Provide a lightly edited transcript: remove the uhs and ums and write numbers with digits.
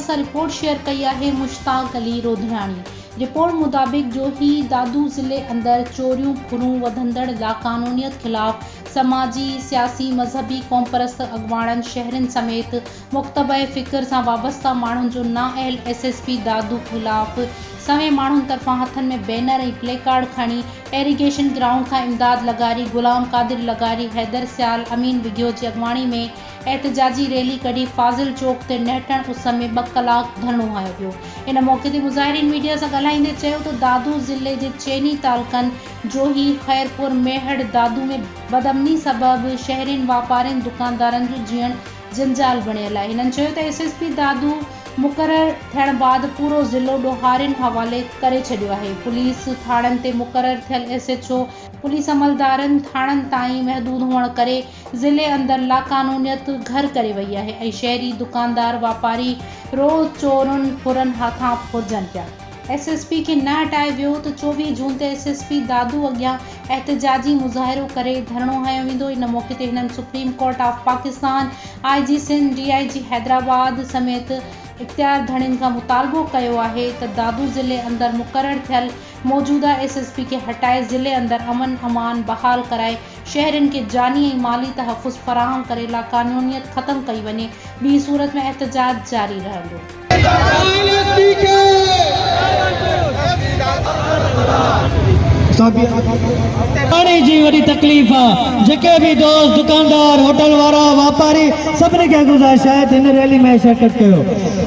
सां report share कई आहे मुश्ताक अली रोधराणी। रिपोर्ट मुताबिक जोही दादू ज़िले अंदर चोरियूं फुरूं वधंदड़ लाक़ानूनियत खिलाफ़ समाजी सियासी मजहबी क़ौमपरस्त अॻवाननि शहरनि समेत मुख़्तबे फ़िक्र सां वाबस्ता माण्हुनि जो नाअहल SSP दादू खिलाफ़ सवें माण्हुनि तरफ़ां हथनि में बैनर ऐं प्लेकार्ड खणी एरीगेशन ग्राउंड खां इमदाद लगारी, गुलाम कादिर लगारी, हैदर सियाल, अमीन विघियो जी अॻवानी में एहतजाजी रैली कढी फाज़िल चौक ते नेटण उस में 2 कलाक धरणो हयो वियो। इन मौक़े ते मुज़ाहिरीन मीडिया सां ॻाल्हाईंदे चयो त दादू ज़िले जे चइनी तालुक़नि जोही, खैरपुर, मेहड़, दादू में बदअमनी सबबि शहरियुनि, वापारियुनि, दुकानदारनि जो जीअण जंजाल बणियल आहे। हिननि चयो त SSP दादू मुक़ररु थियण बाद पूरो ज़िलो ॾोहारियुनि हवाले करे छॾियो आहे। पुलिस थाणनि ते मुक़ररु थियल SHO पुलिस अमलदारनि थाणनि ताईं महदूद हुअण करे ज़िले अंदरि लाक़ानूनियत घर करे वई आहे ऐं शहरी दुकानदार वापारी रोज़ चोरनि फुरनि हथां फुरजनि पिया। SSP खे न हटाए वियो त 24 जून ते SSP दादू अॻियां एहतजाजी मुज़ाहिरो करे धरणो हयो वेंदो। इन मौक़े ते हिननि Supreme Court of Pakistan, IG Sindh, DIG Hyderabad समेत इख्तियार धड़ियुनि खां मुतालबो कयो आहे त दादू ज़िले अंदरि मुक़ररु थियल मौजूदा SSP खे हटाए ज़िले अंदरि अमन अमान बहाल कराए शहरियुनि खे जानी ऐं माली तहफ़्फ़ुज़ फराहम करे लाक़ानूनियत ख़त्म कई वञे। ॿी सूरत में एहतजाज जारी रहंदो। पानी जी वॾी तकलीफ़ आहे। जेके भी दोस्त दुकानदार, होटल वारा, वापारी सभिनी खे गुज़ारिश आहे त हिन रैली में शिरकत कयो।